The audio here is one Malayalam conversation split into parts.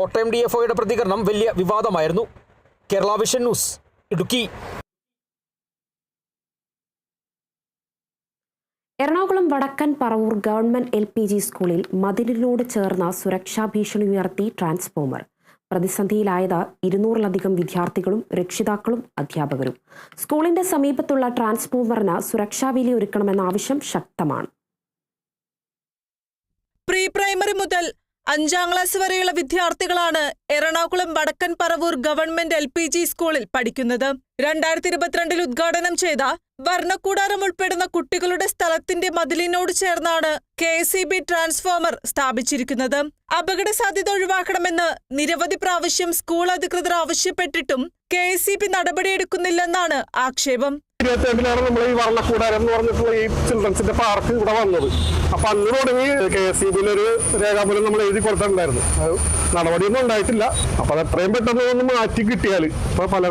കോട്ടയം ഡിഎഫ്ഒയുടെ പ്രതികരണം വലിയ വിവാദമായിരുന്നു. Kerala vision news, Idukki. Ernakulam Vadakkan Paravur government LPG സ്കൂളിൽ മതിലിനോട് ചേർന്ന സുരക്ഷാ ഭീഷണി ഉയർത്തി ട്രാൻസ്ഫോമർ. പ്രതിസന്ധിയിലായത് 200-ലധികം വിദ്യാർത്ഥികളും രക്ഷിതാക്കളും അധ്യാപകരും. സ്കൂളിന്റെ സമീപത്തുള്ള ട്രാൻസ്ഫോമറിന് സുരക്ഷാ വേലി ഒരുക്കണമെന്ന ആവശ്യം ശക്തമാണ്. പ്രീ പ്രൈമറി മുതൽ 5ാം ക്ലാസ് വരെയുള്ള വിദ്യാർത്ഥികളാണ് എറണാകുളം വടക്കൻ പറവൂർ ഗവൺമെന്റ് LPG സ്കൂളിൽ പഠിക്കുന്നത്. 2022 ഉദ്ഘാടനം ചെയ്ത വർണ്ണക്കൂടാരം ഉൾപ്പെടുന്ന കുട്ടികളുടെ സ്ഥലത്തിന്റെ മതിലിനോട് ചേർന്നാണ് KSEB ട്രാൻസ്ഫോമർ സ്ഥാപിച്ചിരിക്കുന്നത്. അപകട സാധ്യത ഒഴിവാക്കണമെന്ന് നിരവധി പ്രാവശ്യം സ്കൂൾ അധികൃതർ ആവശ്യപ്പെട്ടിട്ടും KSEB നടപടിയെടുക്കുന്നില്ലെന്നാണ് ആക്ഷേപം. 22-ലാണ് നമ്മൾ ഈ വർണ്ണക്കൂടാരം എന്ന് പറഞ്ഞിട്ടുള്ള ഈ ചിൽഡ്രൻസിന്റെ പാർക്ക് ഇവിടെ വന്നത്. അപ്പൊ അന്ന് തുടങ്ങി KSEB-യിലൊരു രേഖാമൂലം നമ്മൾ എഴുതി കൊടുത്തിട്ടുണ്ടായിരുന്നു. നടപടിയൊന്നും ഉണ്ടായിട്ടില്ല. അപ്പൊ അത് എത്രയും പെട്ടെന്ന് ഒന്ന് മാറ്റി കിട്ടിയാൽ ഇപ്പൊ പല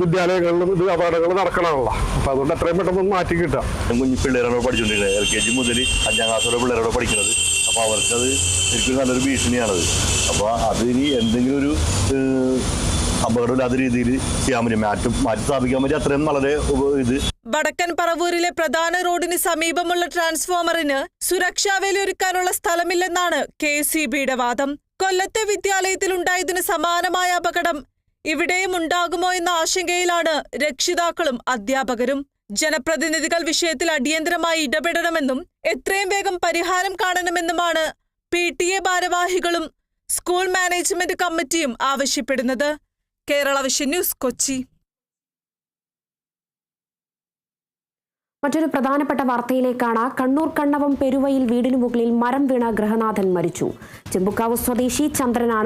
വിദ്യാലയങ്ങളിലും ഇത് അപകടങ്ങൾ നടക്കണമല്ല. അപ്പൊ അതുകൊണ്ട് എത്രയും പെട്ടെന്ന് ഒന്ന് മാറ്റി കിട്ടുക. കുഞ്ഞു പിള്ളേരാണ് പഠിച്ചുകൊണ്ടിരിക്കുന്നത്. LKG മുതൽ 5ാം ക്ലാസ് വരെ പിള്ളേരാണ് പഠിക്കുന്നത്. അപ്പൊ അവർക്കത് ശരിക്കും നല്ലൊരു ഭീഷണിയാണത്. അപ്പൊ അതിന് എന്തെങ്കിലും ഒരു അപകടമില്ലാത്ത രീതിയിൽ ചെയ്യാൻ പറ്റും, മാറ്റി സ്ഥാപിക്കാൻ പറ്റും. അത്രയും വളരെ ഇത്. വടക്കൻ പറവൂരിലെ പ്രധാന റോഡിന് സമീപമുള്ള ട്രാൻസ്ഫോമറിന് സുരക്ഷാ വേലി ഒരുക്കാനുള്ള സ്ഥലമില്ലെന്നാണ് KSEB-യുടെ വാദം. കൊല്ലത്തെ വിദ്യാലയത്തിൽ ഉണ്ടായതിന് സമാനമായ അപകടം ഇവിടെയും ഉണ്ടാകുമോ എന്ന ആശങ്കയിലാണ് രക്ഷിതാക്കളും അധ്യാപകരും. ജനപ്രതിനിധികൾ വിഷയത്തിൽ അടിയന്തരമായി ഇടപെടണമെന്നും എത്രയും വേഗം പരിഹാരം കാണണമെന്നുമാണ് PTA ഭാരവാഹികളും സ്കൂൾ മാനേജ്മെന്റ് കമ്മിറ്റിയും ആവശ്യപ്പെടുന്നത്. Kerala vision news, Kochi. മറ്റൊരു പ്രധാനപ്പെട്ട വാർത്തയിലേക്കാണ്. കണ്ണൂർ കണ്ണവം പെരുവയിൽ വീടിനു മുകളിൽ മരം വീണ ഗൃഹനാഥൻ മരിച്ചു. ചെമ്പുക്കാവ് സ്വദേശി ചന്ദ്രനാണ്